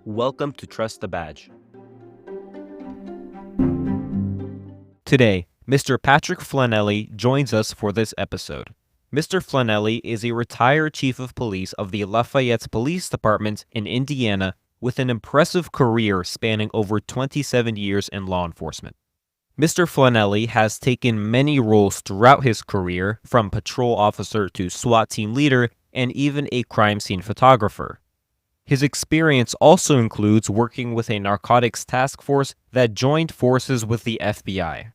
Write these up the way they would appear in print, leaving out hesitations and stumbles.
Welcome to Trust the Badge. Today, Mr. Patrick Flannelly joins us for this episode. Mr. Flannelly is a retired chief of police of the Lafayette Police Department in Indiana with an impressive career spanning over 27 years in law enforcement. Mr. Flannelly has taken many roles throughout his career, from patrol officer to SWAT team leader and even a crime scene photographer. His experience also includes working with a narcotics task force that joined forces with the FBI.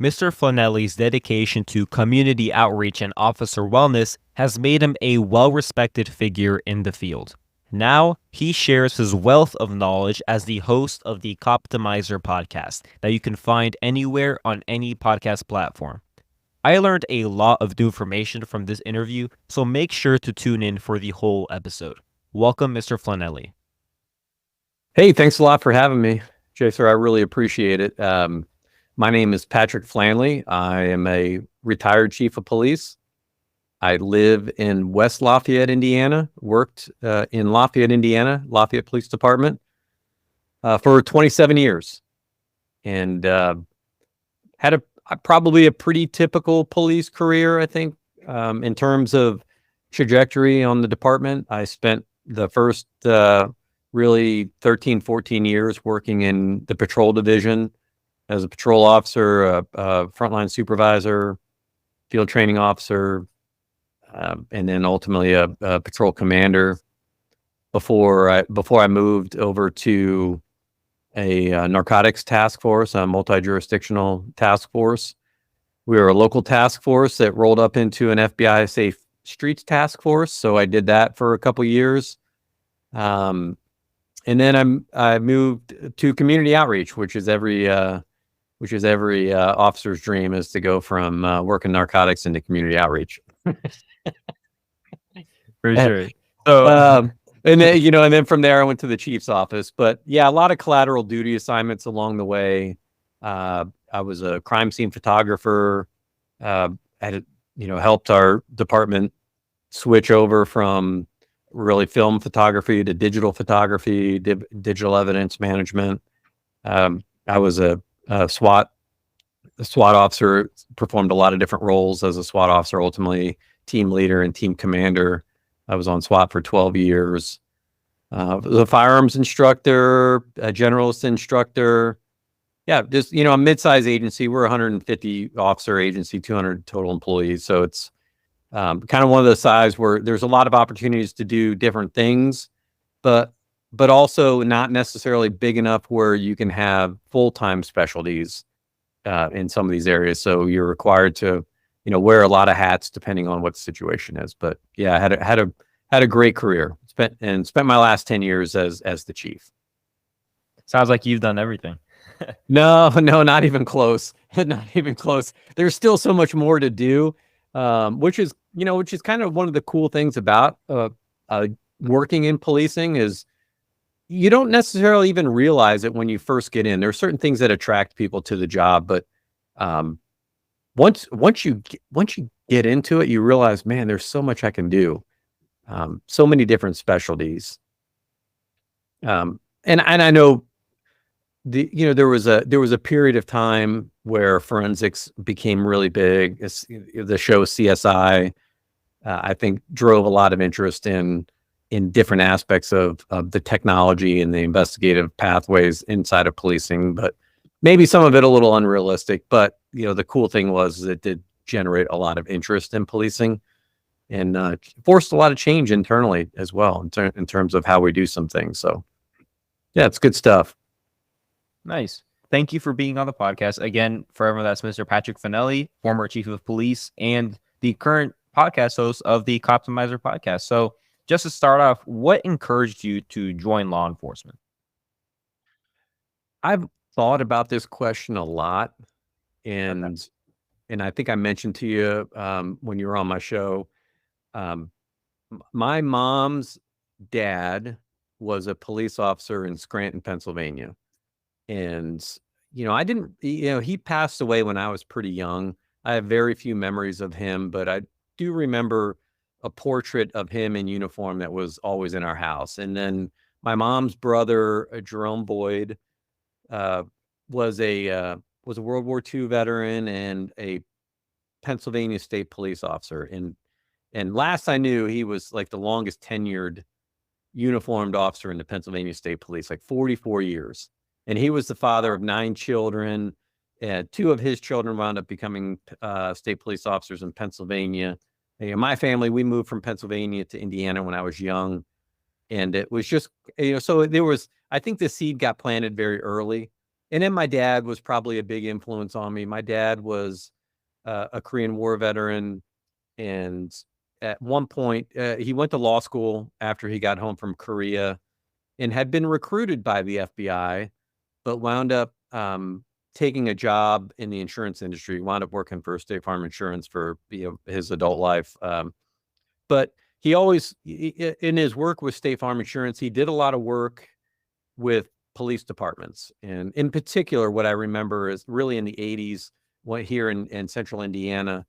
Mr. Flannelly's dedication to community outreach and officer wellness has made him a well-respected figure in the field. Now, he shares his wealth of knowledge as the host of the Coptimizer Podcast that you can find anywhere on any podcast platform. I learned a lot of new information from this interview, so make sure to tune in for the whole episode. Welcome, Mr. Flannelly. Hey, thanks a lot for having me, Jason. I really appreciate it. My name is Patrick Flannelly. I am a retired chief of police. I live in West Lafayette, Indiana, worked in Lafayette, Indiana, Lafayette Police Department for 27 years, and had probably a pretty typical police career, I think, in terms of trajectory on the department. I spent the first really 13, 14 years working in the patrol division as a patrol officer, a frontline supervisor, field training officer, and then ultimately a patrol commander before I moved over to a narcotics task force, a multi-jurisdictional task force. We were a local task force that rolled up into an FBI Safe Streets task force, so I did that for a couple years, and then I moved to community outreach, which is every officer's dream, is to go from working narcotics into community outreach. For sure. So, and then from there I went to the chief's office. But yeah, a lot of collateral duty assignments along the way. I was a crime scene photographer. Helped our department switch over from really film photography to digital photography, digital evidence management. I was a SWAT officer, performed a lot of different roles as a SWAT officer, ultimately team leader and team commander. I was on SWAT for 12 years. Was a firearms instructor, a generalist instructor. Yeah, just, a mid-size agency. We're a 150 officer agency, 200 total employees. So it's kind of one of the size where there's a lot of opportunities to do different things, but also not necessarily big enough where you can have full-time specialties in some of these areas. So you're required to, wear a lot of hats depending on what the situation is. But yeah, I had a great career. Spent my last 10 years as the chief. Sounds like you've done everything. No, not even close. Not even close. There's still so much more to do, which is kind of one of the cool things about working in policing is you don't necessarily even realize it when you first get in. There are certain things that attract people to the job, but once you get into it, you realize, man, there's so much I can do. So many different specialties. And I know there was a period of time where forensics became really big. The show CSI, I think, drove a lot of interest in different aspects of the technology and the investigative pathways inside of policing, but maybe some of it a little unrealistic. But the cool thing was it did generate a lot of interest in policing, and forced a lot of change internally as well in terms of how we do some things. So yeah, it's good stuff. Nice. Thank you for being on the podcast. Again, for everyone, that's Mr. Patrick Flannelly, former chief of police and the current podcast host of the Coptimizer Podcast. So just to start off, what encouraged you to join law enforcement? I've thought about this question a lot, and I think I mentioned to you when you were on my show, my mom's dad was a police officer in Scranton, Pennsylvania. And, I didn't, he passed away when I was pretty young. I have very few memories of him, but I do remember a portrait of him in uniform that was always in our house. And then My mom's brother, Jerome Boyd, uh, was a World War II veteran and a Pennsylvania State Police officer. And last I knew, he was like the longest tenured uniformed officer in the Pennsylvania State Police, like 44 years. And he was the father of 9 children. And 2 of his children wound up becoming state police officers in Pennsylvania. And, my family, we moved from Pennsylvania to Indiana when I was young. And it was just, so there was, I think the seed got planted very early. And then my dad was probably a big influence on me. My dad was a Korean War veteran. And at one point, he went to law school after he got home from Korea and had been recruited by the FBI, but wound up taking a job in the insurance industry, wound up working for State Farm Insurance for his adult life. But he always, in his work with State Farm Insurance, he did a lot of work with police departments. And in particular, what I remember is really in the 80s, here in central Indiana,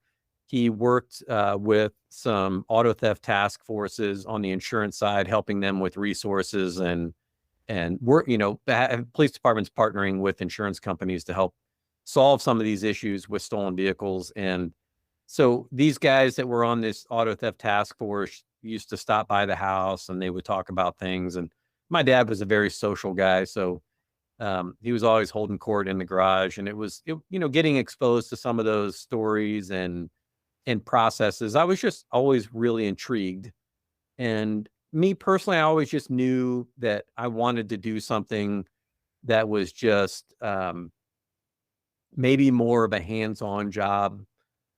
he worked with some auto theft task forces on the insurance side, helping them with resources and work, police departments partnering with insurance companies to help solve some of these issues with stolen vehicles. And so these guys that were on this auto theft task force used to stop by the house and they would talk about things. And my dad was a very social guy, so he was always holding court in the garage. And it was, getting exposed to some of those stories and processes. I was just always really intrigued. And me personally, I always just knew that I wanted to do something that was just maybe more of a hands-on job.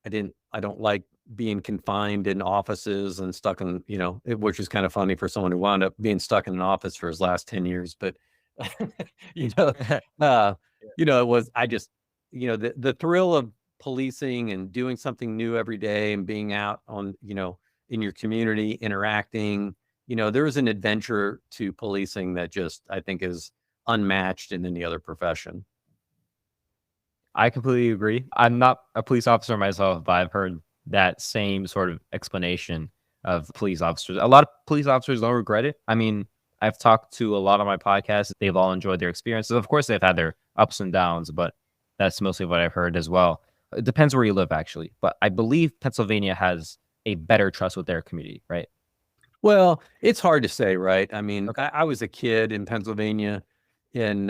I don't like being confined in offices and stuck in, which is kind of funny for someone who wound up being stuck in an office for his last 10 years. But, it was, the thrill of policing and doing something new every day and being out on, in your community, interacting, there's an adventure to policing that just, I think, is unmatched in any other profession. I completely agree. I'm not a police officer myself, but I've heard that same sort of explanation of police officers. A lot of police officers don't regret it. I mean, I've talked to a lot of my podcasts. They've all enjoyed their experiences. Of course, they've had their ups and downs, but that's mostly what I've heard as well. It depends where you live, actually. But I believe Pennsylvania has a better trust with their community, right? Well, it's hard to say, right? I mean, I was a kid in Pennsylvania in,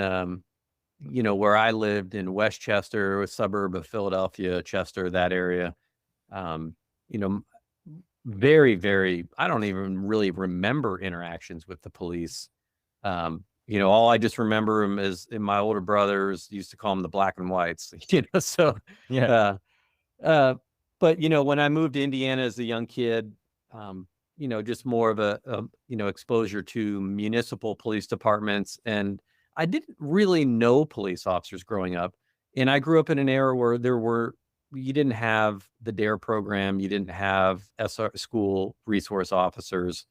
where I lived in Westchester, a suburb of Philadelphia, Chester, that area. Very, very, I don't even really remember interactions with the police. All I just remember them is my older brothers used to call them the black and whites, so, Yeah. but, when I moved to Indiana as a young kid, just more of a exposure to municipal police departments. And I didn't really know police officers growing up. And I grew up in an era where you didn't have the DARE program. You didn't have school resource officers.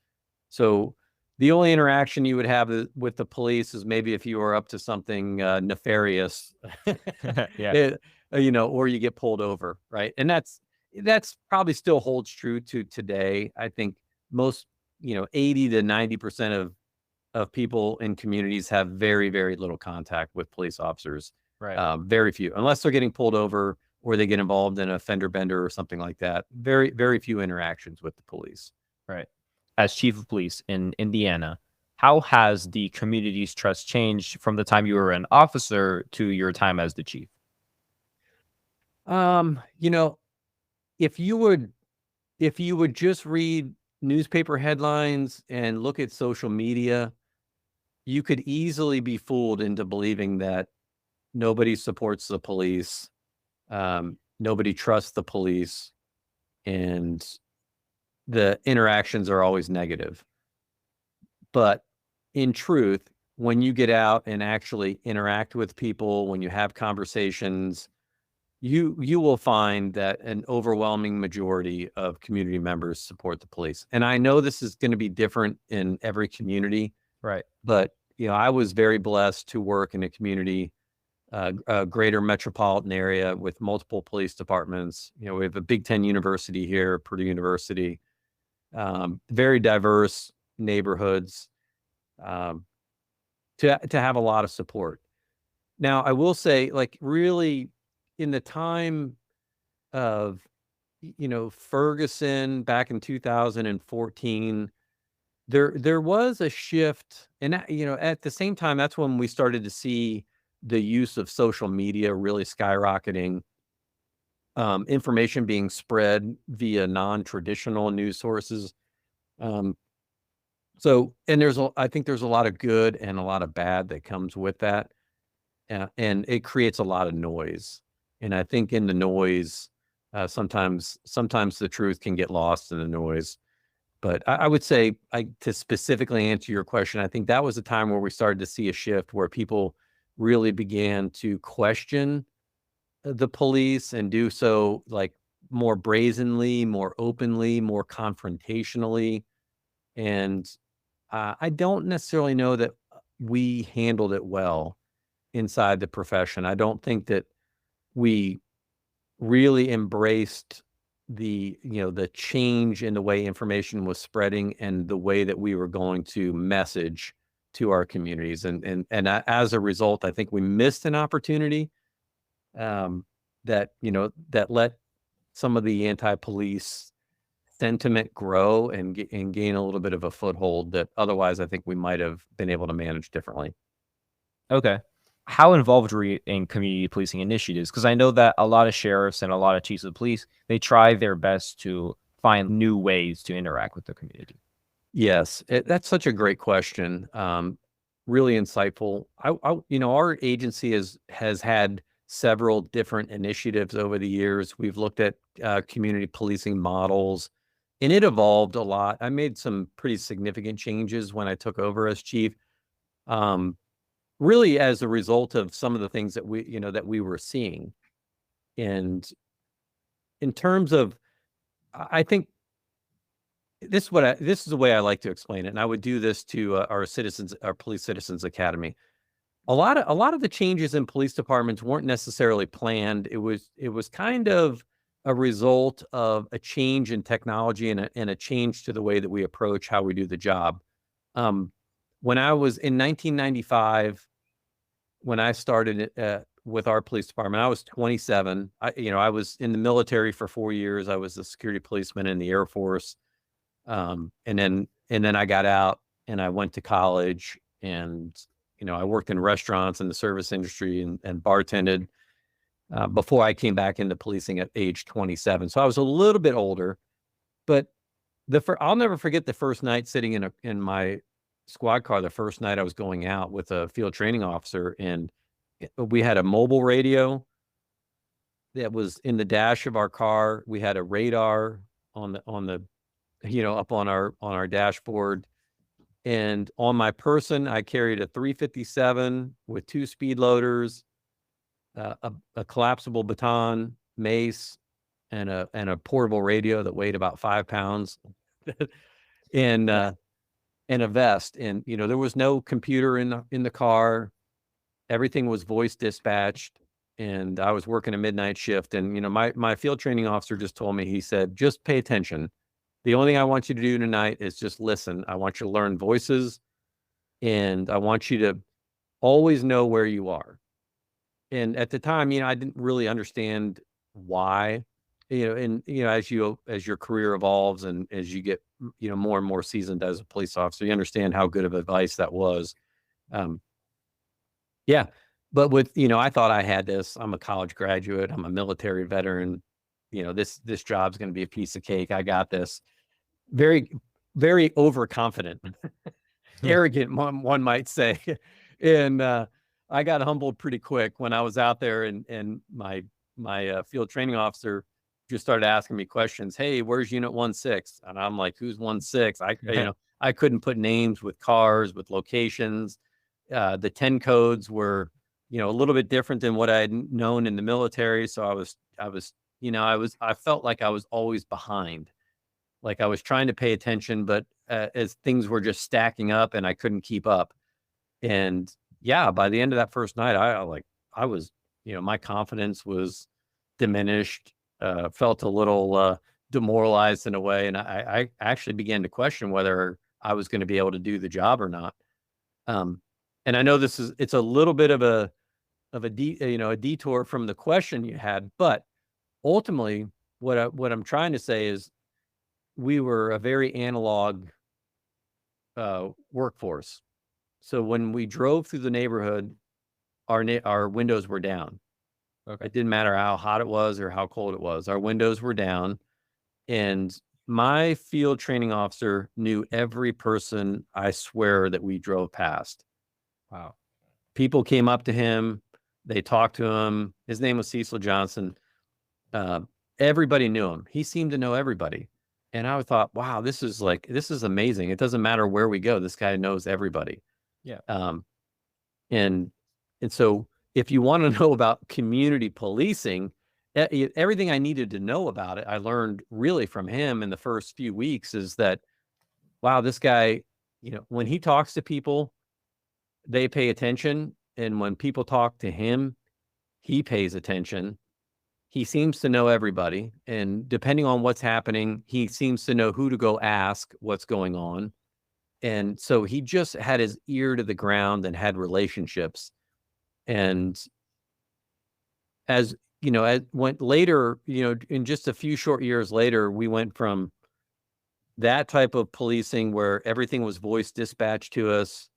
So the only interaction you would have with the police is maybe if you were up to something nefarious, Yeah. or you get pulled over, right? And that's probably still holds true to today. I think most, 80 to 90% of people in communities have very, very little contact with police officers. Right. Very few, unless they're getting pulled over or they get involved in a fender bender or something like that. Very, very few interactions with the police. Right. As chief of police in Indiana, how has the community's trust changed from the time you were an officer to your time as the chief? If you would just read newspaper headlines and look at social media, you could easily be fooled into believing that nobody supports the police, nobody trusts the police, and the interactions are always negative. But in truth, when you get out and actually interact with people, when you have conversations, you will find that an overwhelming majority of community members support the police. And I know this is going to be different in every community, Right. but I was very blessed to work in a community, a greater metropolitan area with multiple police departments. We have a Big Ten university here, Purdue University, very diverse neighborhoods. to have a lot of support. Now, I will say, like, really, in the time of, Ferguson back in 2014, there was a shift, and at the same time, that's when we started to see the use of social media really skyrocketing, information being spread via non-traditional news sources. Um, and I think there's a lot of good and a lot of bad that comes with that. And it creates a lot of noise. And I think in the noise, sometimes the truth can get lost in the noise. But I would say, to specifically answer your question, I think that was a time where we started to see a shift where people really began to question the police and do so, like, more brazenly, more openly, more confrontationally. And I don't necessarily know that we handled it well inside the profession. I don't think that we really embraced the change in the way information was spreading and the way that we were going to message to our communities. And as a result, I think we missed an opportunity that let some of the anti-police sentiment grow and gain a little bit of a foothold that otherwise I think we might have been able to manage differently. Okay. How involved were you in community policing initiatives? Because I know that a lot of sheriffs and a lot of chiefs of police, they try their best to find new ways to interact with the community. Yes, that's such a great question. Really insightful. Our agency has had several different initiatives over the years. We've looked at community policing models, and it evolved a lot. I made some pretty significant changes when I took over as chief. Really as a result of some of the things that we were seeing. And in terms of, I think this is the way I like to explain it. And I would do this to our Police Citizens Academy. A lot of the changes in police departments weren't necessarily planned. It was kind of a result of a change in technology and a change to the way that we approach how we do the job. When I was in 1995, when I started with our police department, I was 27. I was in the military for 4 years. I was a security policeman in the Air Force. And then I got out and I went to college, and, I worked in restaurants and the service industry and bartended before I came back into policing at age 27. So I was a little bit older, but I'll never forget the first night sitting in my squad car, the first night I was going out with a field training officer, and we had a mobile radio that was in the dash of our car. We had a radar on the up on our dashboard, and on my person I carried a 357 with 2 speed loaders, a collapsible baton, mace, and a portable radio that weighed about 5 pounds, and a vest. And there was no computer in the car. Everything was voice dispatched, and I was working a midnight shift. And my field training officer just told me, he said, just pay attention. The only thing I want you to do tonight is just listen. I want you to learn voices, and I want you to always know where you are. And at the time, I didn't really understand why, and as your career evolves and as you get more and more seasoned as a police officer, you understand how good of advice that was. Yeah, but I thought I had this. I'm a college graduate. I'm a military veteran. This job's going to be a piece of cake. I got this. Very, very overconfident, arrogant, one might say. And I got humbled pretty quick when I was out there, and my field training officer just started asking me questions. Hey, where's Unit 16? And I'm like, who's 16? I couldn't put names with cars, with locations. The 10 codes were, a little bit different than what I had known in the military. So I felt like I was always behind. Like I was trying to pay attention, but as things were just stacking up and I couldn't keep up. And yeah, by the end of that first night, I was, my confidence was diminished, felt a little demoralized in a way. And I actually began to question whether I was going to be able to do the job or not. And I know it's a little bit of a detour from the question you had, but ultimately what I'm trying to say is we were a very analog workforce. So when we drove through the neighborhood, our windows were down. Okay. It didn't matter how hot it was or how cold it was. Our windows were down, and my field training officer knew every person, I swear, that we drove past. Wow. People came up to him, they talked to him. His name was Cecil Johnson. Everybody knew him. He seemed to know everybody. And I thought, wow, this is amazing. It doesn't matter where we go. This guy knows everybody. Yeah. And so if you want to know about community policing, everything I needed to know about it, I learned really from him in the first few weeks. Is that, wow, this guy, when he talks to people, they pay attention. And when people talk to him, he pays attention. He seems to know everybody. And depending on what's happening, he seems to know who to go ask what's going on. And so he just had his ear to the ground and had relationships. And as went later, in just a few short years later, we went from that type of policing where everything was voice dispatched to us.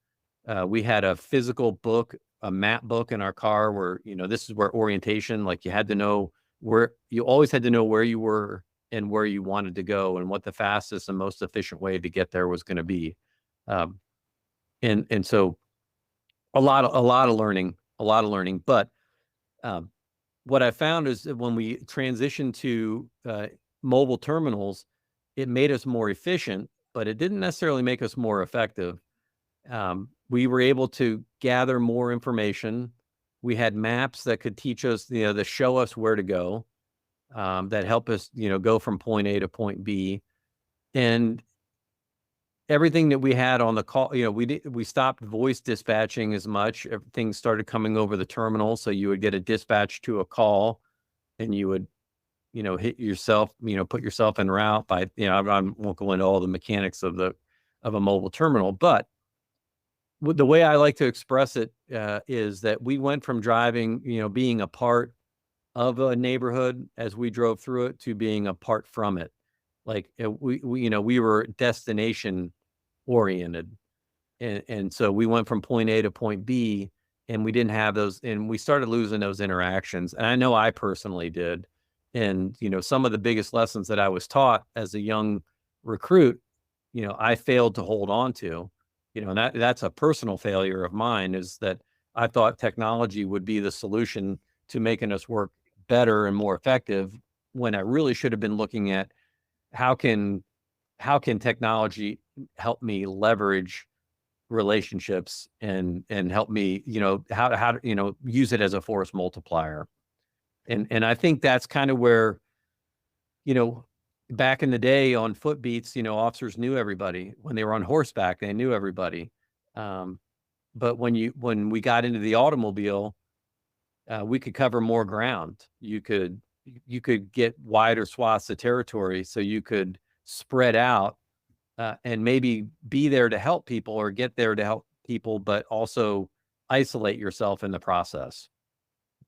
We had a physical book, a map book in our car where, this is where orientation, like you always had to know where you were and where you wanted to go and what the fastest and most efficient way to get there was going to be. And so a lot of learning, but what I found is that when we transitioned to mobile terminals, it made us more efficient, but it didn't necessarily make us more effective. We were able to gather more information. We had maps that could teach us, to show us where to go, that help us, go from point A to point B. And everything that we had on the call, we stopped voice dispatching as much. Things started coming over the terminal. So you would get a dispatch to a call and you would, hit yourself, put yourself en route by, I won't go into all the mechanics of a mobile terminal, but the way I like to express it is that we went from driving, being a part of a neighborhood as we drove through it to being apart from it. Like we were destination oriented. And so we went from point A to point B and we didn't have those, and we started losing those interactions. And I know I personally did. And, some of the biggest lessons that I was taught as a young recruit, I failed to hold on to, and that's a personal failure of mine, is that I thought technology would be the solution to making us work better and more effective, when I really should have been looking at how can technology help me leverage relationships and help me, how to, use it as a force multiplier. And I think that's kind of where, back in the day on foot beats, officers knew everybody. When they were on horseback, they knew everybody. But when we got into the automobile, we could cover more ground. You could get wider swaths of territory, so you could spread out and maybe be there to help people or get there to help people, but also isolate yourself in the process,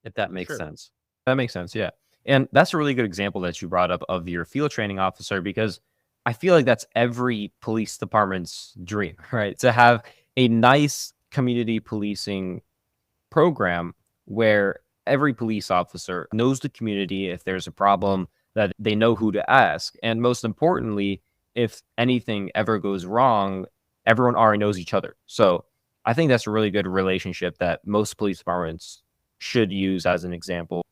if that makes sense. That makes sense. Yeah. And that's a really good example that you brought up of your field training officer, because I feel like that's every police department's dream, right? To have a nice community policing program where every police officer knows the community. If there's a problem, that they know who to ask. And most importantly, if anything ever goes wrong, everyone already knows each other. So I think that's a really good relationship that most police departments should use as an example.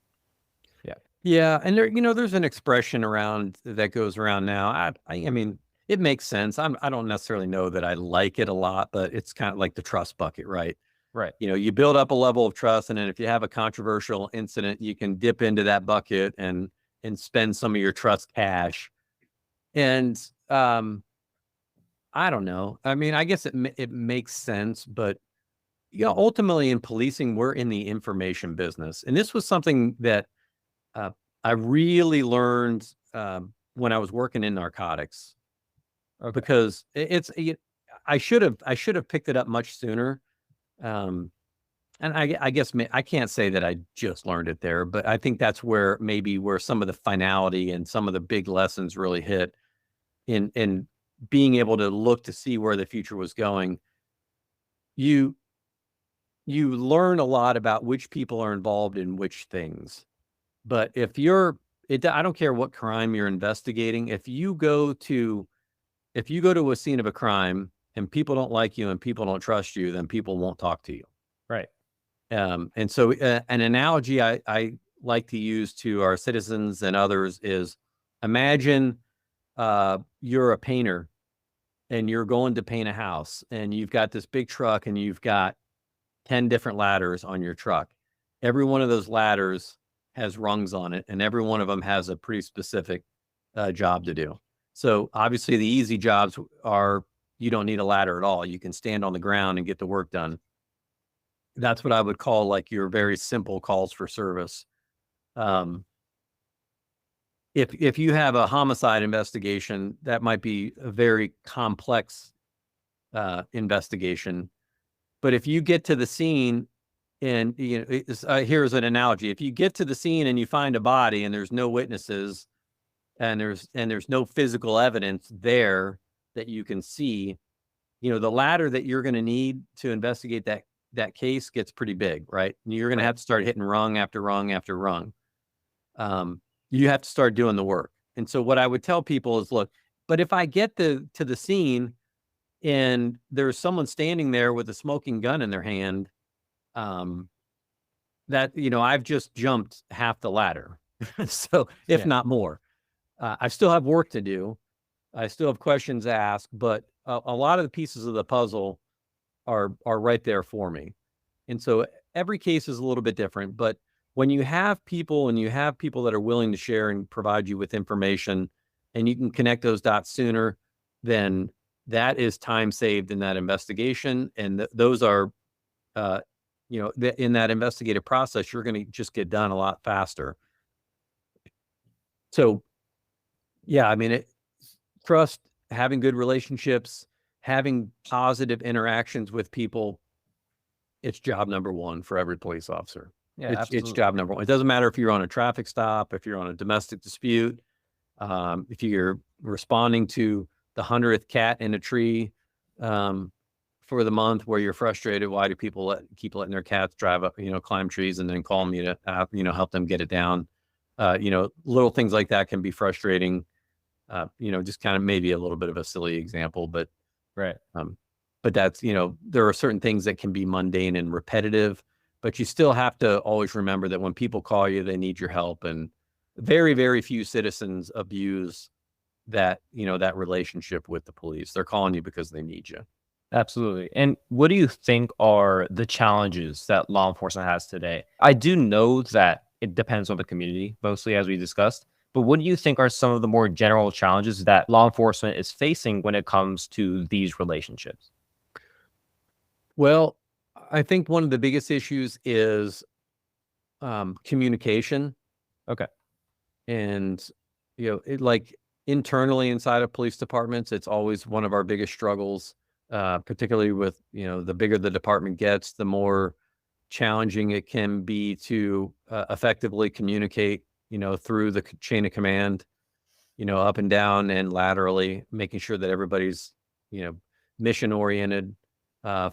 Yeah. And there's an expression around that goes around now. I mean, it makes sense. I don't necessarily know that I like it a lot, but it's kind of like the trust bucket, right? Right. You build up a level of trust, and then if you have a controversial incident, you can dip into that bucket and spend some of your trust cash. And I don't know. I mean, I guess it makes sense, but ultimately in policing, we're in the information business, and this was something that I really learned when I was working in narcotics, because I should have picked it up much sooner. And I guess I can't say that I just learned it there, but I think that's where some of the finality and some of the big lessons really hit in being able to look to see where the future was going. You learn a lot about which people are involved in which things. But I don't care what crime you're investigating. If you go to a scene of a crime and people don't like you and people don't trust you, then people won't talk to you. Right. And so an analogy I like to use to our citizens and others is, imagine you're a painter and you're going to paint a house and you've got this big truck and you've got 10 different ladders on your truck. Every one of those ladders has rungs on it, and every one of them has a pretty specific job to do. So obviously the easy jobs are, you don't need a ladder at all. You can stand on the ground and get the work done. That's what I would call like your very simple calls for service. If you have a homicide investigation, that might be a very complex investigation. But if you get to the scene and, here's an analogy. If you get to the scene and you find a body and there's no witnesses and there's no physical evidence there that you can see, the ladder that you're going to need to investigate that case gets pretty big, right? And you're going to have to start hitting rung after rung after rung. You have to start doing the work. And so what I would tell people is, look, but if I get to the scene and there's someone standing there with a smoking gun in their hand, that, I've just jumped half the ladder. So if not more, I still have work to do. I still have questions to ask, but a lot of the pieces of the puzzle are right there for me. And so every case is a little bit different, but when you have people that are willing to share and provide you with information, and you can connect those dots sooner, then that is time saved in that investigation. And those are, in that investigative process, you're going to just get done a lot faster. So, yeah, I mean, trust, having good relationships, having positive interactions with people, it's job number one for every police officer. Yeah, it's job number one. It doesn't matter if you're on a traffic stop, if you're on a domestic dispute, if you're responding to the 100th cat in a tree for the month where you're frustrated. Why do people keep letting their cats drive up, climb trees and then call me to, help them get it down? Little things like that can be frustrating. Just kind of maybe a little bit of a silly example, but right. But that's, there are certain things that can be mundane and repetitive, but you still have to always remember that when people call you, they need your help. And very, very few citizens abuse that, that relationship with the police. They're calling you because they need you. Absolutely. And what do you think are the challenges that law enforcement has today? I do know that it depends on the community, mostly, as we discussed. But what do you think are some of the more general challenges that law enforcement is facing when it comes to these relationships? Well, I think one of the biggest issues is communication. Okay. And, like internally inside of police departments, it's always one of our biggest struggles, particularly with, the bigger the department gets, the more challenging it can be to effectively communicate, through the chain of command, up and down and laterally, making sure that everybody's, mission oriented,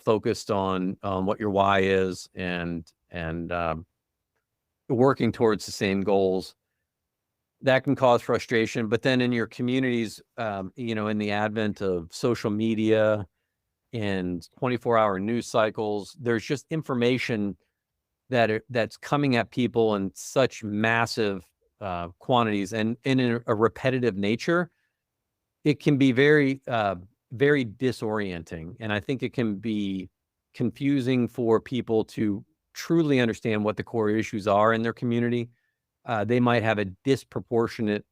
focused on what your why is, and working towards the same goals. That can cause frustration. But then in your communities, in the advent of social media and 24-hour news cycles, there's just information that's coming at people in such massive quantities and in a repetitive nature. It can be very, very disorienting. And I think it can be confusing for people to truly understand what the core issues are in their community. They might have a disproportionate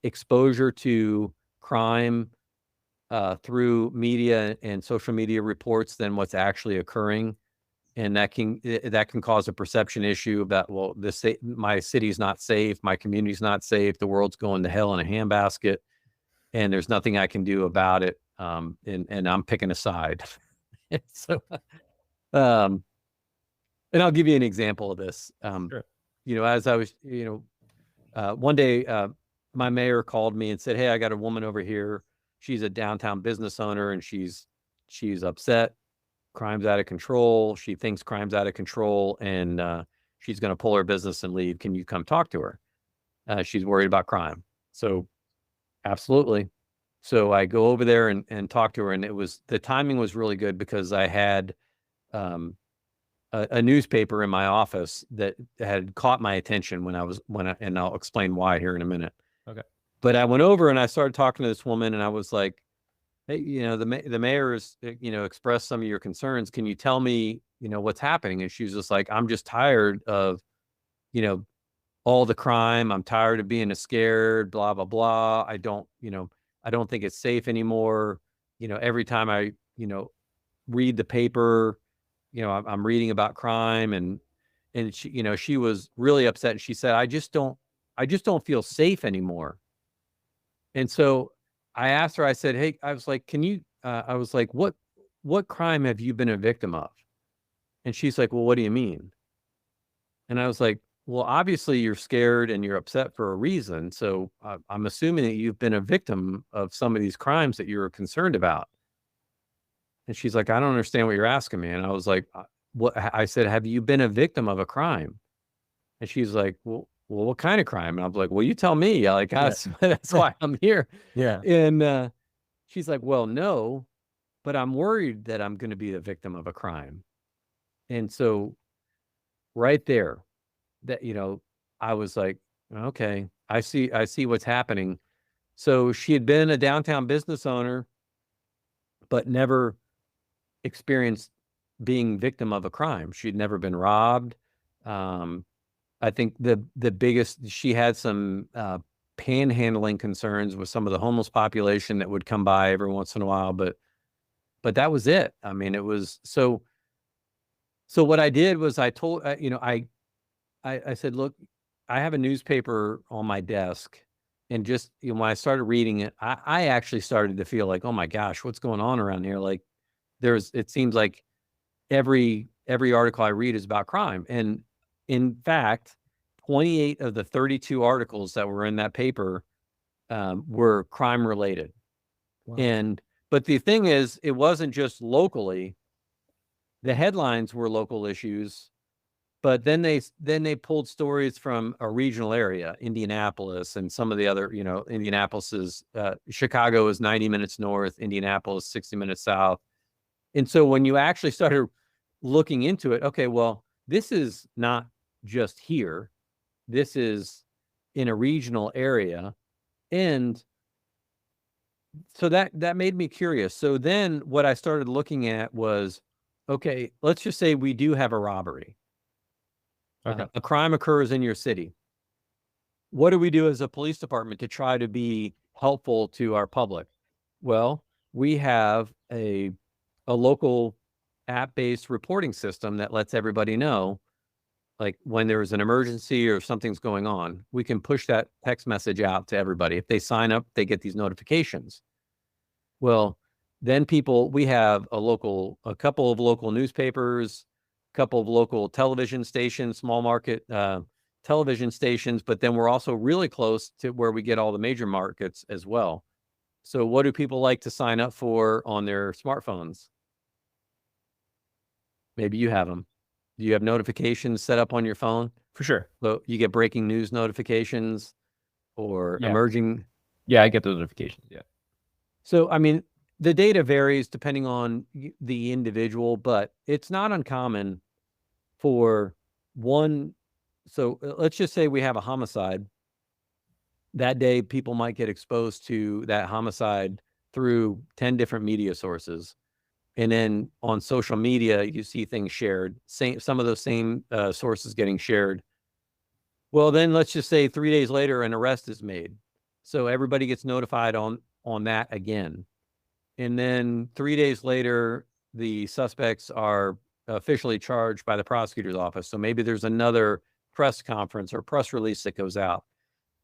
exposure to crime through media and social media reports than what's actually occurring. And that can cause a perception issue about, well, my city's not safe, my community's not safe, the world's going to hell in a handbasket, and there's nothing I can do about it. and I'm picking a side. So, and I'll give you an example of this. Sure. As I was, one day, my mayor called me and said, "Hey, I got a woman over here. She's a downtown business owner, and she's upset. Crime's out of control. She thinks crime's out of control, and she's going to pull her business and leave. Can you come talk to her? She's worried about crime." So, absolutely. So I go over there and talk to her, and the timing was really good because I had a newspaper in my office that had caught my attention and I'll explain why here in a minute. Okay. But I went over and I started talking to this woman, and I was like, "Hey, the mayor has, expressed some of your concerns. Can you tell me, what's happening?" And she was just like, "I'm just tired of, all the crime. I'm tired of being scared, blah, blah, blah. I don't think it's safe anymore. Every time I, read the paper, I'm reading about crime." And she was really upset. And she said, I just don't feel safe anymore. And so I asked her, I said, "Hey," I was like, what crime have you been a victim of?" And she's like, "Well, what do you mean?" And I was like, "Well, obviously you're scared and you're upset for a reason. So I'm assuming that you've been a victim of some of these crimes that you're concerned about." And she's like, "I don't understand what you're asking me." And I was like, "What?" I said, "Have you been a victim of a crime?" And she's like, well, what kind of crime?" And I was like, "Well, you tell me. Like, that's why I'm here." Yeah. And she's like, "Well, no, but I'm worried that I'm going to be the victim of a crime." And so right there, that, I was like, "Okay, I see what's happening." So she had been a downtown business owner, but never experienced being victim of a crime. She'd never been robbed. I think the biggest, she had some panhandling concerns with some of the homeless population that would come by every once in a while, but that was it. I mean, it was so what I did was I told, I said, "Look, I have a newspaper on my desk." And just, when I started reading it, I actually started to feel like, "Oh my gosh, what's going on around here?" Like, it seems like every article I read is about crime. And in fact, 28 of the 32 articles that were in that paper were crime related. Wow. But the thing is, it wasn't just locally. The headlines were local issues, but then they pulled stories from a regional area, Indianapolis, and some of the other, Indianapolis is Chicago is 90 minutes north, Indianapolis 60 minutes south. And so when you actually started looking into it, okay, well, this is not just here. This is in a regional area. And so that made me curious. So then what I started looking at was, okay, let's just say we do have a robbery. Okay. A crime occurs in your city. What do we do as a police department to try to be helpful to our public? Well, we have a local app-based reporting system that lets everybody know, like, when there's an emergency or something's going on. We can push that text message out to everybody. If they sign up, they get these notifications. Well, then we have a couple of local newspapers, a couple of local television stations, small market television stations, but then we're also really close to where we get all the major markets as well. So what do people like to sign up for on their smartphones? Maybe you have them. Do you have notifications set up on your phone? For sure. So you get breaking news notifications or Yeah. emerging. Yeah, I get those notifications. Yeah. So, I mean, the data varies depending on the individual, but it's not uncommon for one. So let's just say we have a homicide. That day, people might get exposed to that homicide through 10 different media sources. And then on social media, you see things shared, some of those same sources getting shared. Well, then let's just say 3 days later, an arrest is made. So everybody gets notified on that again. And then 3 days later, the suspects are officially charged by the prosecutor's office. So maybe there's another press conference or press release that goes out.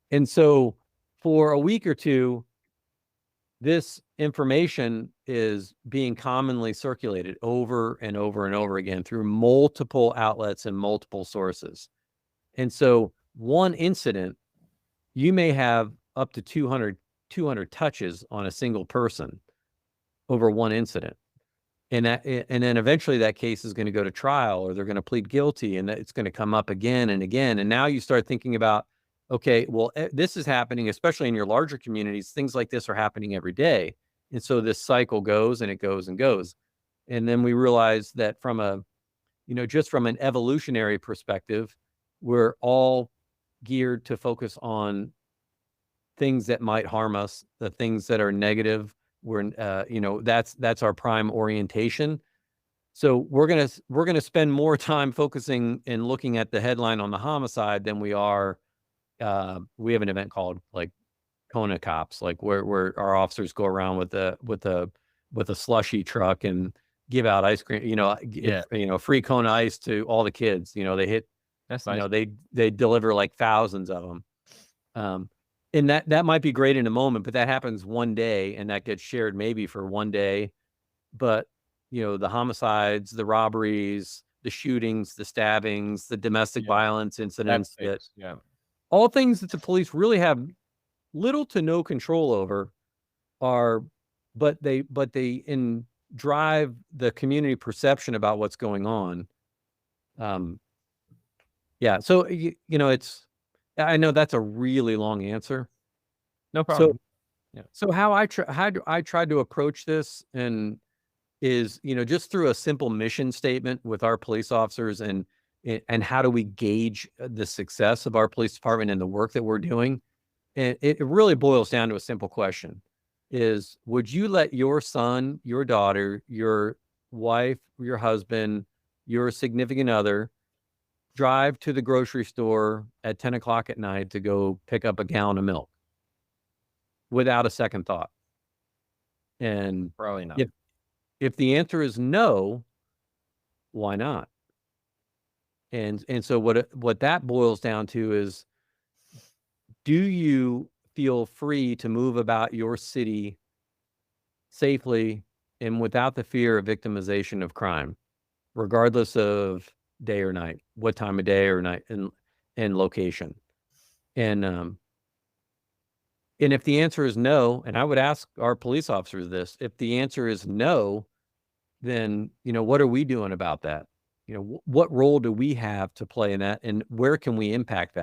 And so for a week or two, this information is being commonly circulated over and over and over again through multiple outlets and multiple sources. And so one incident, you may have up to 200 touches on a single person over one incident. And then eventually that case is going to go to trial, or they're going to plead guilty, and it's going to come up again and again. And now you start thinking about, okay, well, this is happening, especially in your larger communities. Things like this are happening every day. And so this cycle goes and it goes and goes. And then we realize that just from an evolutionary perspective, we're all geared to focus on things that might harm us, the things that are negative. That's our prime orientation. So we're gonna spend more time focusing and looking at the headline on the homicide than we are. We have an event called like Kona Cops, like where our officers go around with a slushy truck and give out ice cream. Free Kona ice to all the kids. They hit. That's nice. They deliver like thousands of them. And that might be great in a moment, but that happens one day and that gets shared maybe for one day. But, the homicides, the robberies, the shootings, the stabbings, the domestic violence incidents, all things that the police really have little to no control over but they drive the community perception about what's going on. So, I know that's a really long answer. No problem. So how I tried to approach this is, just through a simple mission statement with our police officers and how do we gauge the success of our police department and the work that we're doing. And it really boils down to a simple question is, would you let your son, your daughter, your wife, your husband, your significant other drive to the grocery store at 10 o'clock at night to go pick up a gallon of milk without a second thought? And probably not. If the answer is no, why not? And so what that boils down to is, do you feel free to move about your city safely and without the fear of victimization of crime, regardless of day or night, what time of day or night and location? And if the answer is no, and I would ask our police officers this, if the answer is no, then, what are we doing about that? What role do we have to play in that? And where can we impact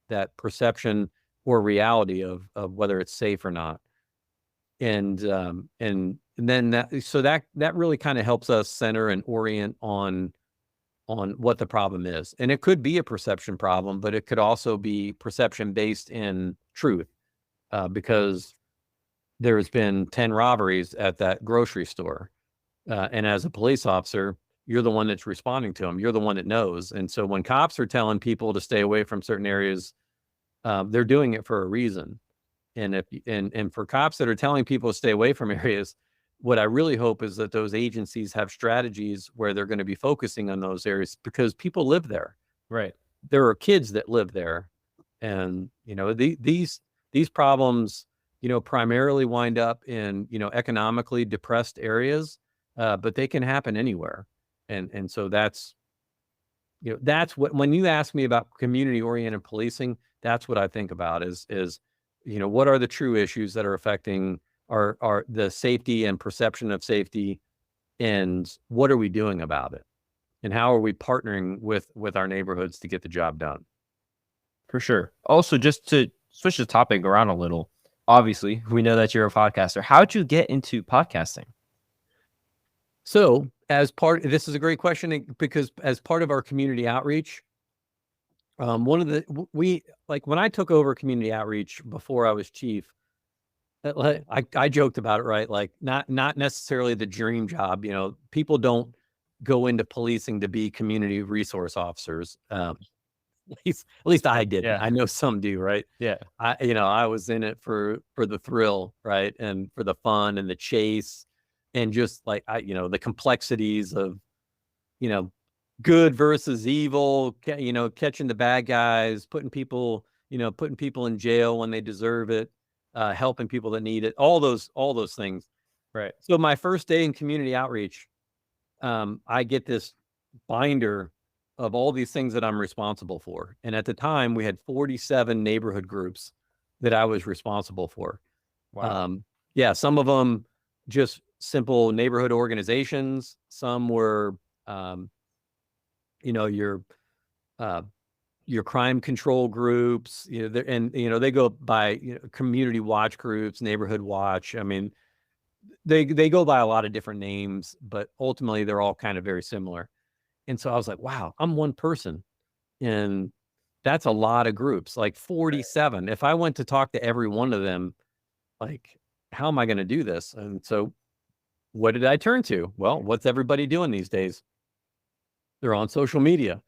that perception or reality of whether it's safe or not? And then that really kind of helps us center and orient on what the problem is. And it could be a perception problem, but it could also be perception based in truth, because there's been 10 robberies at that grocery store. And as a police officer, you're the one that's responding to them. You're the one that knows. And so when cops are telling people to stay away from certain areas, they're doing it for a reason. And for cops that are telling people to stay away from areas, what I really hope is that those agencies have strategies where they're going to be focusing on those areas, because people live there. Right. There are kids that live there. And, these problems, primarily wind up in, economically depressed areas, but they can happen anywhere. And so that's what, when you ask me about community-oriented policing, that's what I think about is, what are the true issues that are affecting our the safety and perception of safety, and what are we doing about it? And how are we partnering with our neighborhoods to get the job done? For sure. Also, just to switch the topic around a little, obviously, we know that you're a podcaster. How'd you get into podcasting? So this is a great question, because as part of our community outreach, when I took over community outreach before I was chief, I joked about it, right? Like not necessarily the dream job. People don't go into policing to be community resource officers. At least I didn't. Yeah. I know some do, right? Yeah. I was in it for the thrill, right? And for the fun and the chase, and just like the complexities of, good versus evil, catching the bad guys, putting people in jail when they deserve it. helping people that need it, all those things. Right. So my first day in community outreach, I get this binder of all these things that I'm responsible for. And at the time, we had 47 neighborhood groups that I was responsible for. Wow. Yeah, some of them just simple neighborhood organizations. Some were, your crime control groups. And they go by community watch groups, neighborhood watch. I mean, they go by a lot of different names, but ultimately they're all kind of very similar. And so I was like, wow, I'm one person. And that's a lot of groups, like 47. If I went to talk to every one of them, like, how am I going to do this? And so what did I turn to? Well, what's everybody doing these days? They're on social media.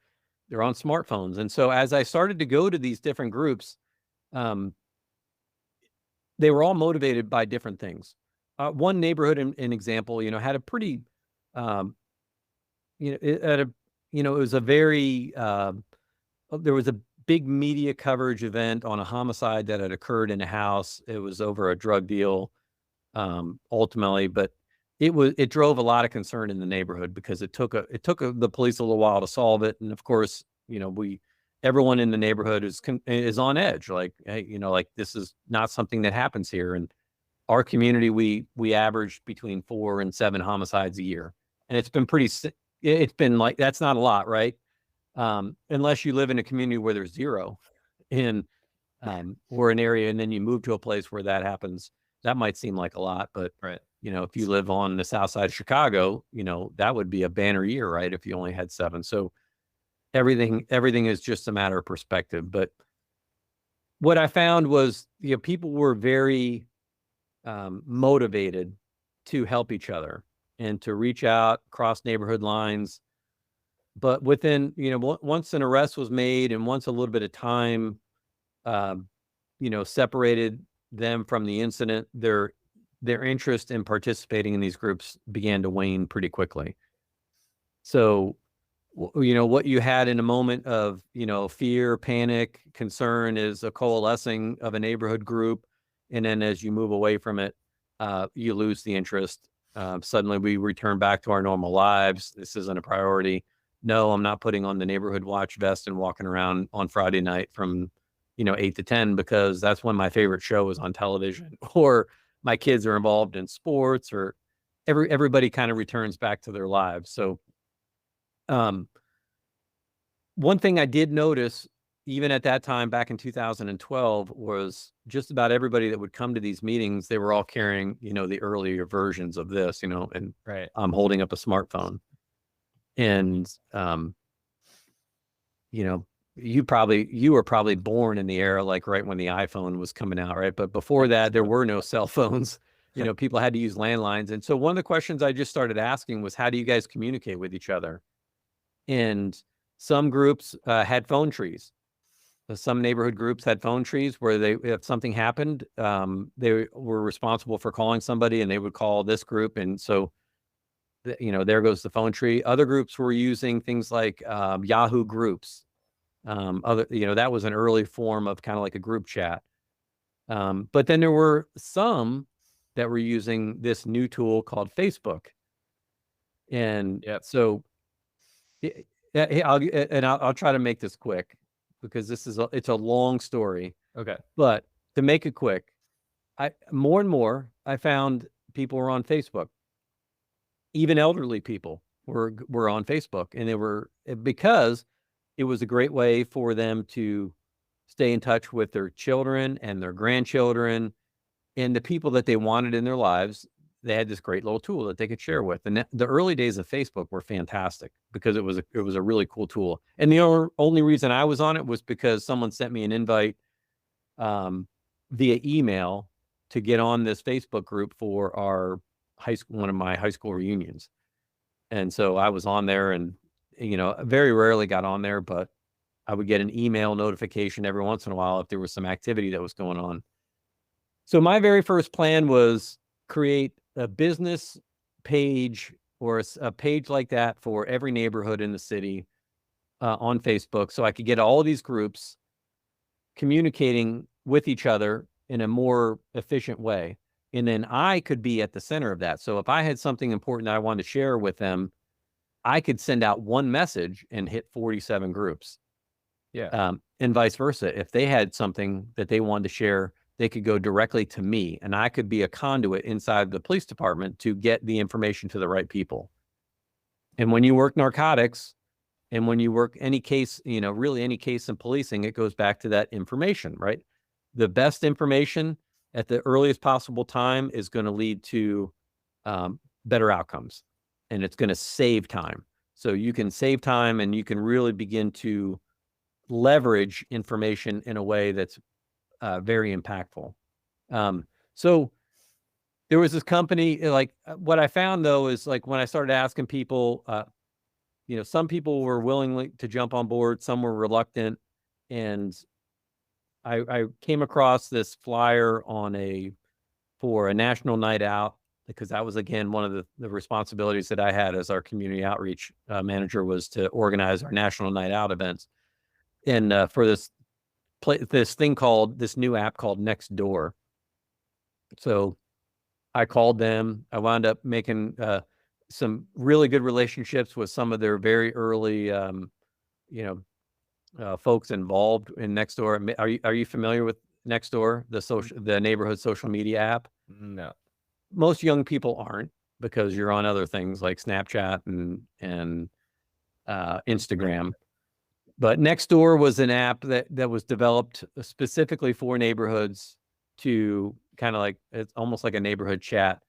They're on smartphones. And so as I started to go to these different groups, they were all motivated by different things. One neighborhood, in example, had a pretty, it was a very, there was a big media coverage event on a homicide that had occurred in a house. It was over a drug deal, ultimately, but it drove a lot of concern in the neighborhood because it took the police a little while to solve it. And of course, everyone in the neighborhood is on edge. Like, hey, like this is not something that happens here. And our community, we averaged between 4 and 7 homicides a year. And it's been like, that's not a lot, right? Unless you live in a community where there's 0 or an area, and then you move to a place where that happens, that might seem like a lot, but right. If you live on the south side of Chicago, that would be a banner year, right? If you only had 7. So everything is just a matter of perspective. But what I found was, people were very motivated to help each other and to reach out across neighborhood lines. But within, once an arrest was made and once a little bit of time, separated them from the incident, their interest in participating in these groups began to wane pretty quickly. So, what you had in a moment of, fear, panic, concern is a coalescing of a neighborhood group. And then as you move away from it, you lose the interest. Suddenly we return back to our normal lives. This isn't a priority. No, I'm not putting on the neighborhood watch vest and walking around on Friday night from, 8 to 10, because that's when my favorite show is on television, or my kids are involved in sports, or everybody kind of returns back to their lives. So, one thing I did notice, even at that time, back in 2012, was just about everybody that would come to these meetings, they were all carrying, the earlier versions of this, and Right. I'm holding up a smartphone. And, you were probably born in the era, like right when the iPhone was coming out, right? But before that, there were no cell phones. People had to use landlines. And so one of the questions I just started asking was, how do you guys communicate with each other? And some groups had phone trees. Some neighborhood groups had phone trees where if something happened, they were responsible for calling somebody, and they would call this group. And so, there goes the phone tree. Other groups were using things like Yahoo groups. That was an early form of kind of like a group chat. But then there were some that were using this new tool called Facebook. And so I'll try to make this quick, because it's a long story. Okay. But to make it quick, more and more I found people were on Facebook. Even elderly people were on Facebook, and they were, because it was a great way for them to stay in touch with their children and their grandchildren and the people that they wanted in their lives. They had this great little tool that they could share with. And the early days of Facebook were fantastic because it was a really cool tool. And the only reason I was on it was because someone sent me an invite via email to get on this Facebook group for our one of my high school reunions. And so I was on there, and very rarely got on there, but I would get an email notification every once in a while if there was some activity that was going on. So my very first plan was create a business page, or a page like that for every neighborhood in the city on Facebook, so I could get all of these groups communicating with each other in a more efficient way. And then I could be at the center of that. So if I had something important I wanted to share with them, I could send out one message and hit 47 groups. Yeah. And vice versa. If they had something that they wanted to share, they could go directly to me, and I could be a conduit inside the police department to get the information to the right people. And when you work narcotics, and when you work any case, really any case in policing, it goes back to that information, right? The best information at the earliest possible time is going to lead to better outcomes, and it's going to save time. So you can save time, and you can really begin to leverage information in a way that's very impactful. So there was this company, like what I found though, is like when I started asking people, some people were willing to jump on board, some were reluctant. And I came across this flyer for a national night out, because that was, again, one of the responsibilities that I had as our community outreach manager, was to organize our national night out events. And for this new app called Nextdoor. So I called them. I wound up making some really good relationships with some of their very early, folks involved in Nextdoor. Are you familiar with Nextdoor, the neighborhood social media app? No. Most young people aren't, because you're on other things like Snapchat and Instagram. But Nextdoor was an app that was developed specifically for neighborhoods, to kind of like, it's almost like a neighborhood chat.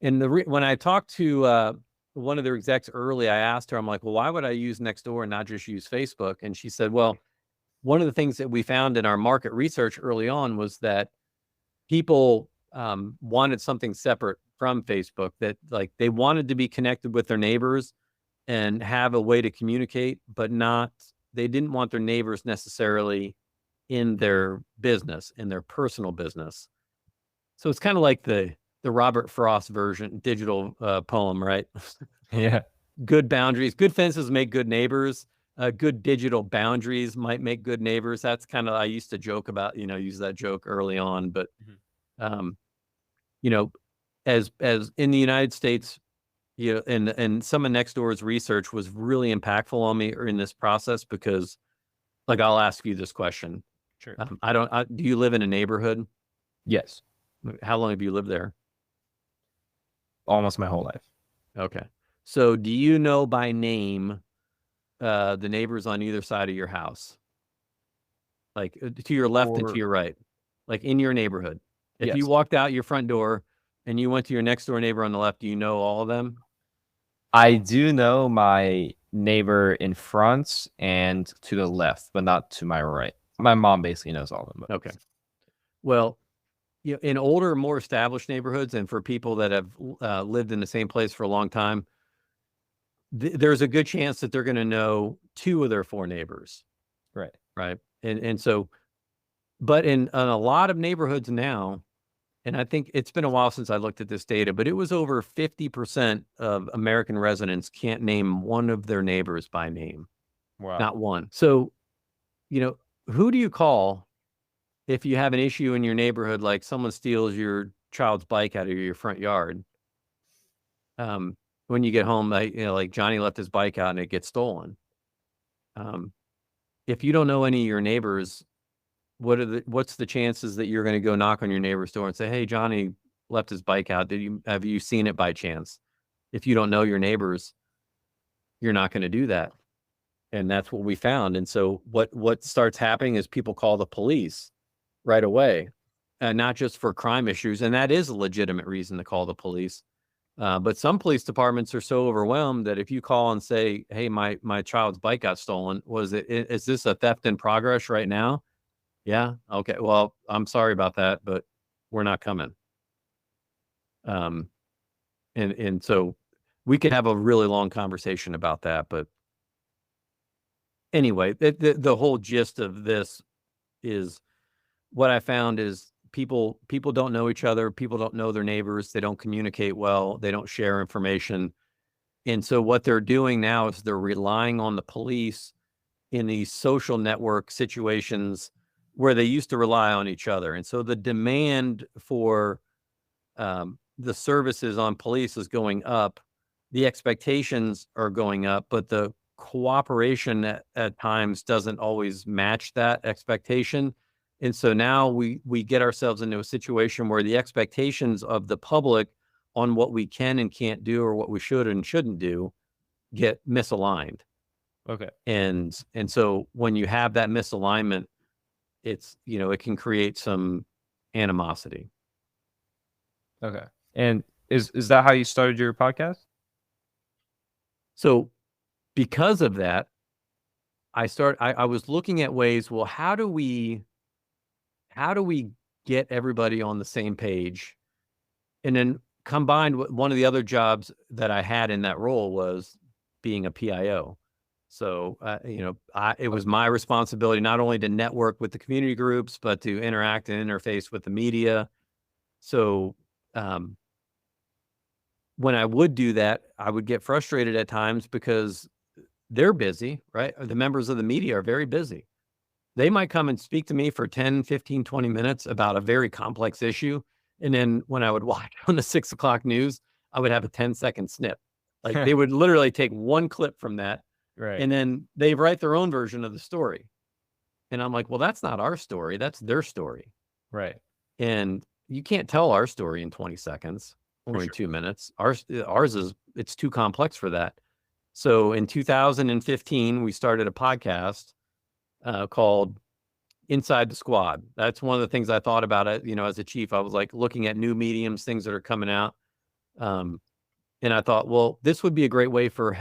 And when I talked to one of their execs early, I asked her, I'm like, well, why would I use Nextdoor and not just use Facebook? And she said, well, one of the things that we found in our market research early on was that people wanted something separate from Facebook, that like they wanted to be connected with their neighbors and have a way to communicate, but they didn't want their neighbors necessarily in their business, in their personal business. So it's kind of like the Robert Frost version, digital poem, right? Yeah. Good boundaries, good fences make good neighbors. Good digital boundaries might make good neighbors. That's kind of, I used to joke about, use that joke early on, but, as in the United States, and some of Nextdoor's research was really impactful on me in this process, because, like, I'll ask you this question. Sure. Do you live in a neighborhood? Yes. How long have you lived there? Almost my whole life. Okay. So do you know by name the neighbors on either side of your house? Like to your left and to your right, like in your neighborhood. If you walked out your front door and you went to your next door neighbor on the left, do you know all of them? I do know my neighbor in front and to the left, but not to my right. My mom basically knows all of them. Okay. Well, in older, more established neighborhoods, and for people that have lived in the same place for a long time, there's a good chance that they're going to know 2 of their 4 neighbors. Right. Right. And so, but in a lot of neighborhoods now, and I think it's been a while since I looked at this data, but it was over 50% of American residents can't name one of their neighbors by name. Wow. Not one. So, who do you call if you have an issue in your neighborhood, like someone steals your child's bike out of your front yard? When you get home, like Johnny left his bike out and it gets stolen. If you don't know any of your neighbors, what's the chances that you're going to go knock on your neighbor's door and say, hey, Johnny left his bike out. Have you seen it by chance? If you don't know your neighbors, you're not going to do that. And that's what we found. And so what starts happening is people call the police right away, not just for crime issues. And that is a legitimate reason to call the police. But some police departments are so overwhelmed that if you call and say, hey, my child's bike got stolen, is this a theft in progress right now? Yeah. Okay. Well, I'm sorry about that, but we're not coming. And so we could have a really long conversation about that, but anyway, the whole gist of this is, what I found is people don't know each other. People don't know their neighbors. They don't communicate well. They don't share information. And so what they're doing now is they're relying on the police in these social network situations where they used to rely on each other. And so the demand for the services on police is going up. The expectations are going up, but the cooperation at times doesn't always match that expectation. And so now we get ourselves into a situation where the expectations of the public on what we can and can't do, or what we should and shouldn't do, get misaligned. Okay. And so when you have that misalignment, it's, it can create some animosity. Okay. And is that how you started your podcast? So because of that, I was looking at ways, well, how do we get everybody on the same page? And then combined with one of the other jobs that I had in that role was being a PIO. So, it was my responsibility not only to network with the community groups, but to interact and interface with the media. So, when I would do that, I would get frustrated at times because they're busy, right? The members of the media are very busy. They might come and speak to me for 10, 15, 20 minutes about a very complex issue. And then when I would watch on the 6 o'clock news, I would have a 10-second snip. Like they would literally take one clip from that. Right. And then they write their own version of the story. And I'm like, well, that's not our story. That's their story. Right. And you can't tell our story in 20 seconds or in 2 minutes. Ours it's too complex for that. So in 2015, we started a podcast called Inside the Squad. That's one of the things I thought about it. As a chief, I was like looking at new mediums, things that are coming out. And I thought, well, this would be a great way for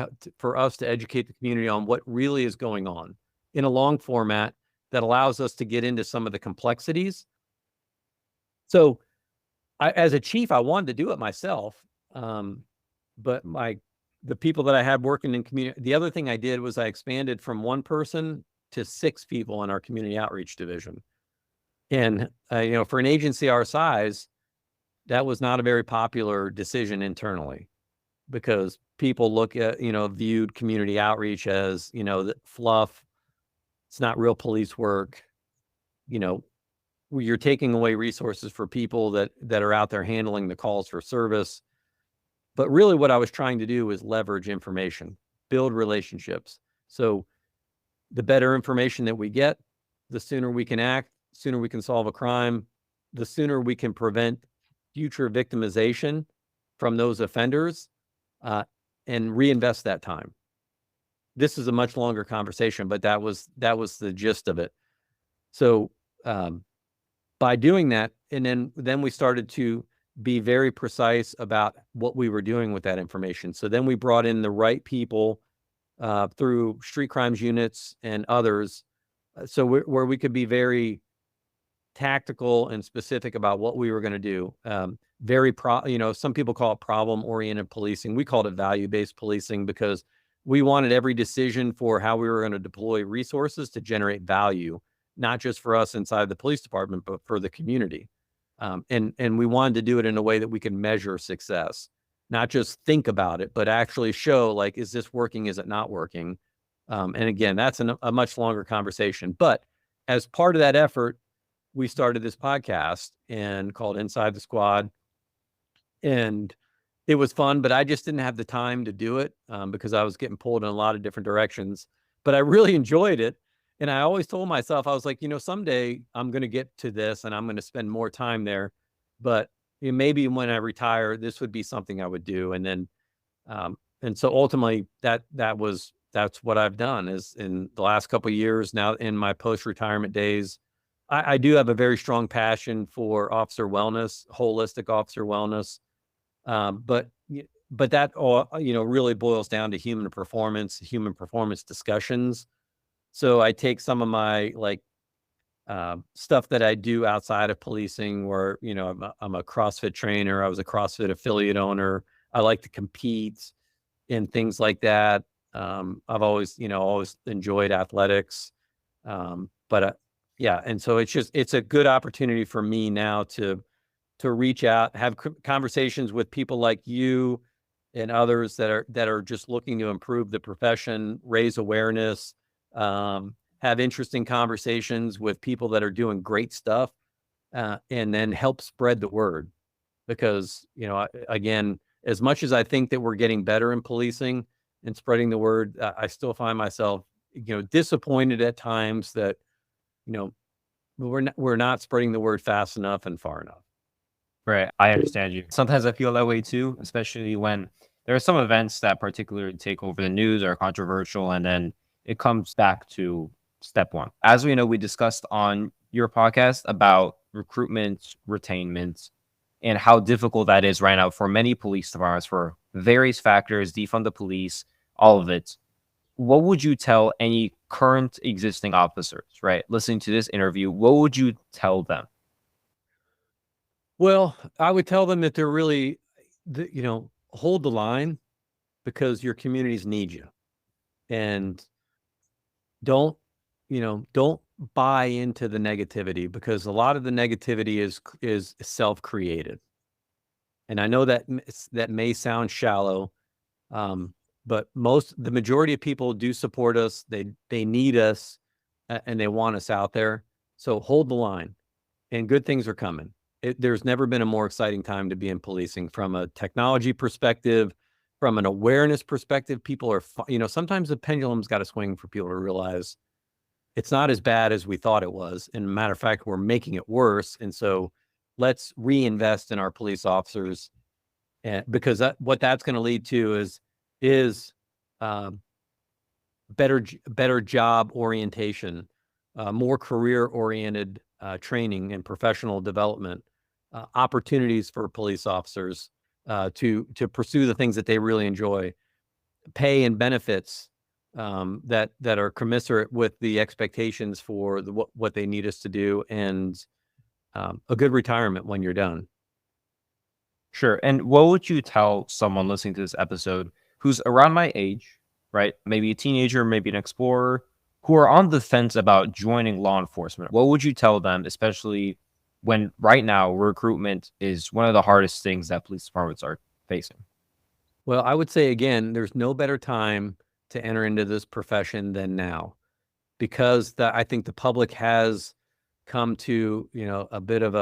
us to educate the community on what really is going on in a long format that allows us to get into some of the complexities. So as a chief, I wanted to do it myself. But the people that I had working in community, the other thing I did was I expanded from 1 person to 6 people in our community outreach division. And, for an agency our size, that was not a very popular decision internally, because people look at, viewed community outreach as, the fluff. It's not real police work. You're taking away resources for people that are out there handling the calls for service. But really what I was trying to do was leverage information, build relationships. So the better information that we get, the sooner we can act, sooner we can solve a crime, the sooner we can prevent future victimization from those offenders, and reinvest that time. This is a much longer conversation, but that was the gist of it. So by doing that, and then we started to be very precise about what we were doing with that information. So then we brought in the right people through street crimes units and others, so where we could be very tactical and specific about what we were going to do. Some people call it problem-oriented policing. We called it value-based policing because we wanted every decision for how we were going to deploy resources to generate value, not just for us inside the police department, but for the community. And we wanted to do it in a way that we can measure success, not just think about it, but actually show, like, is this working? Is it not working? And again, that's a much longer conversation. But as part of that effort, we started this podcast and called Inside the Squad. And it was fun, but I just didn't have the time to do it because I was getting pulled in a lot of different directions. But I really enjoyed it. And I always told myself, I was like, someday I'm going to get to this and I'm going to spend more time there. But maybe when I retire, this would be something I would do. And then, and so ultimately that's what I've done is in the last couple of years now in my post-retirement days. I do have a very strong passion for officer wellness, holistic officer wellness. But that all, really boils down to human performance discussions. So I take some of my stuff that I do outside of policing where, I'm a CrossFit trainer. I was a CrossFit affiliate owner. I like to compete in things like that. I've always enjoyed athletics. Yeah. And so it's a good opportunity for me now to reach out, have conversations with people like you and others that are just looking to improve the profession, raise awareness, have interesting conversations with people that are doing great stuff, and then help spread the word. Because, again, as much as I think that we're getting better in policing and spreading the word, I still find myself, disappointed at times that, we're not spreading the word fast enough and far enough. Right. I understand you. Sometimes I feel that way too, especially when there are some events that particularly take over the news or are controversial, and then it comes back to step one. As we know, we discussed on your podcast about recruitment, retainment, and how difficult that is right now for many police departments for various factors, defund the police, all of it. What would you tell any current existing officers, right? Listening to this interview, what would you tell them? Well, I would tell them that they're really, hold the line, because your communities need you, and don't, don't buy into the negativity, because a lot of the negativity is self-created. And I know that that may sound shallow, but the majority of people do support us. They need us, and they want us out there. So hold the line, and good things are coming. There's never been a more exciting time to be in policing, from a technology perspective, from an awareness perspective. People are, sometimes the pendulum's got to swing for people to realize it's not as bad as we thought it was. And matter of fact, we're making it worse. And so let's reinvest in our police officers, because what that's going to lead to is better job orientation, more career oriented training and professional development, opportunities for police officers to pursue the things that they really enjoy, pay and benefits that are commensurate with the expectations for what they need us to do, and a good retirement when you're done. Sure. And what would you tell someone listening to this episode who's around my age, right? Maybe a teenager, maybe an explorer, who are on the fence about joining law enforcement? What would you tell them, especially when right now recruitment is one of the hardest things that police departments are facing? Well, I would say, again, there's no better time to enter into this profession than now, because I think the public has come to, a bit of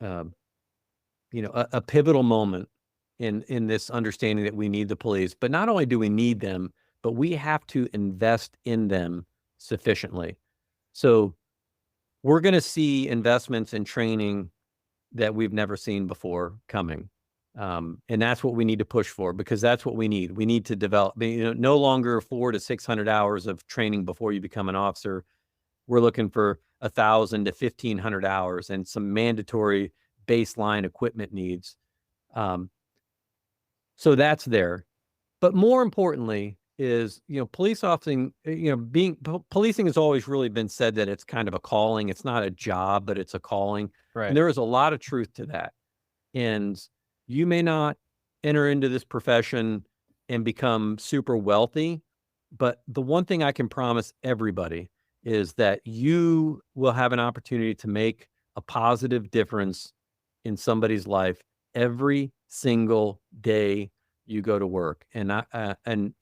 a pivotal moment in this understanding that we need the police. But not only do we need them, but we have to invest in them sufficiently. So we're going to see investments in training that we've never seen before coming. And that's what we need to push for, because that's what we need. We need to develop, no longer 400 to 600 hours of training before you become an officer. We're looking for 1,000 to 1,500 hours and some mandatory baseline equipment needs. So that's there. But more importantly is, police officing, policing has always really been said that it's kind of a calling. It's not a job, but it's a calling. Right. And there is a lot of truth to that. And you may not enter into this profession and become super wealthy, but the one thing I can promise everybody is that you will have an opportunity to make a positive difference in somebody's life every single day you go to work. And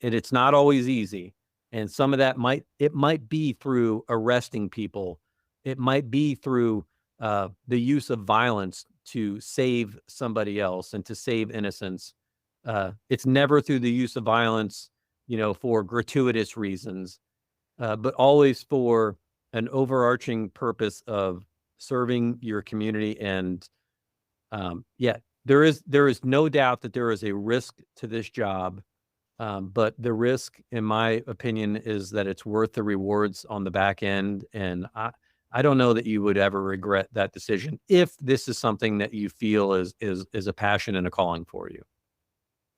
it's not always easy. And some of that might be through arresting people. It might be through the use of violence to save somebody else and to save innocence. It's never through the use of violence, for gratuitous reasons, but always for an overarching purpose of serving your community. And there is no doubt that there is a risk to this job, but the risk, in my opinion, is that it's worth the rewards on the back end. And I don't know that you would ever regret that decision if this is something that you feel is a passion and a calling for you.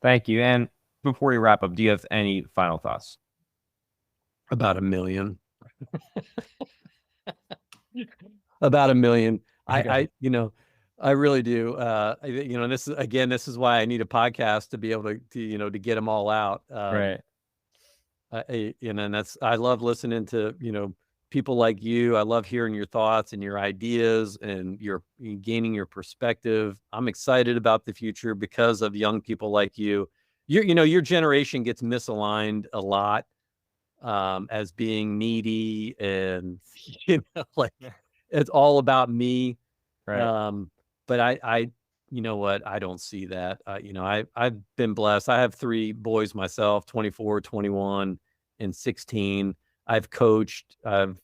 Thank you. And before we wrap up, do you have any final thoughts? About 1 million. About 1 million. Okay. I really do. This is why I need a podcast to be able to get them all out. Right. And I love listening to, people like you. I love hearing your thoughts and your ideas, and you're gaining your perspective. I'm excited about the future because of young people like you. Your generation gets misaligned a lot. as being needy and like it's all about me. Right. But I you know what, I don't see that. I've been blessed. I have 3 boys myself, 24, 21, and 16. I've coached. I've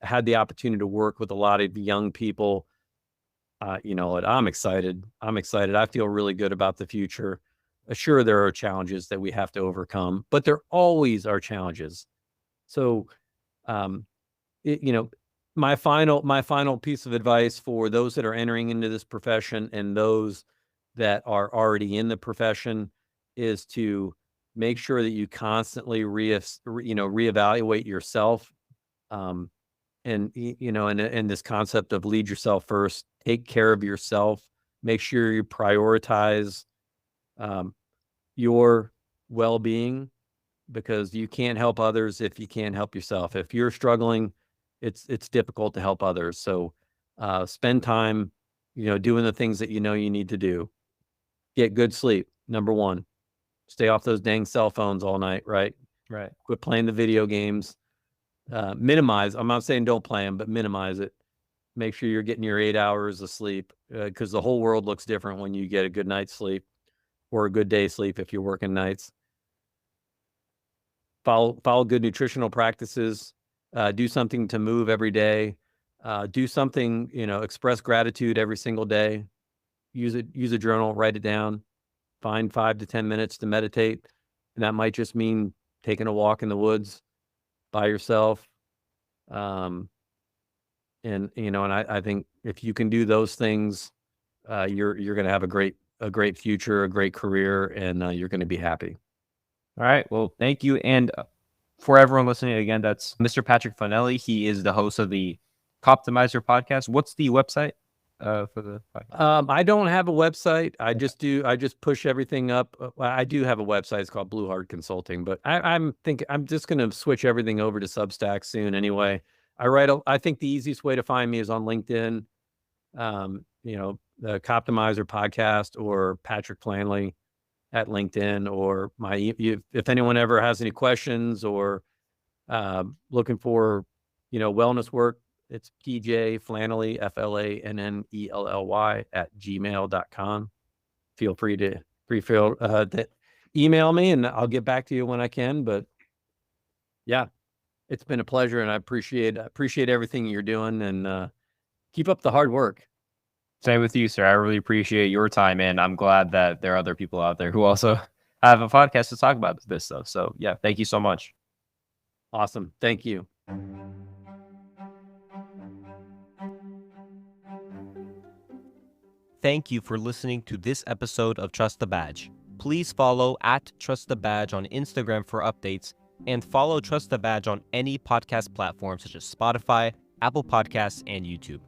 had the opportunity to work with a lot of young people. You know what, I'm excited. I feel really good about the future. Sure, there are challenges that we have to overcome, but there always are challenges. So, um, you know, my final piece of advice for those that are entering into this profession and those that are already in the profession is to make sure that you constantly reevaluate yourself. Um, and this concept of lead yourself first, take care of yourself, make sure you prioritize um, your well-being, because you can't help others if you can't help yourself. If you're struggling, it's difficult to help others. So spend time, doing the things that you need to do. Get good sleep. Number one, stay off those dang cell phones all night, right? Right. Quit playing the video games. Minimize. I'm not saying don't play them, but minimize it. Make sure you're getting your 8 hours of sleep, because the whole world looks different when you get a good night's sleep or a good day's sleep if you're working nights. Follow good nutritional practices. Do something to move every day. Do something, express gratitude every single day. Use a journal, write it down. Find 5 to 10 minutes to meditate. And that might just mean taking a walk in the woods by yourself. And I think if you can do those things, you're going to have a great future, a great career, and you're going to be happy. All right. Well, thank you. And for everyone listening again, that's Mr. Patrick Flannelly. He is the host of the Coptimizer Podcast. What's the website for the podcast? I don't have a website. I just push everything up. I do have a website. It's called Blue Heart Consulting, but I'm just going to switch everything over to Substack soon anyway. I think the easiest way to find me is on LinkedIn, the Coptimizer Podcast, or Patrick Flannelly at LinkedIn, or if anyone ever has any questions or looking for, wellness work, it's PJ Flannelly, FLANNELLY @gmail.com. Feel free to email me and I'll get back to you when I can. But yeah, it's been a pleasure, and I appreciate everything you're doing, and keep up the hard work. Same with you, sir. I really appreciate your time, and I'm glad that there are other people out there who also have a podcast to talk about this stuff. So yeah, thank you so much. Awesome. Thank you. Thank you for listening to this episode of Trust the Badge. Please follow @TrustTheBadge on Instagram for updates, and follow Trust the Badge on any podcast platform such as Spotify, Apple Podcasts, and YouTube.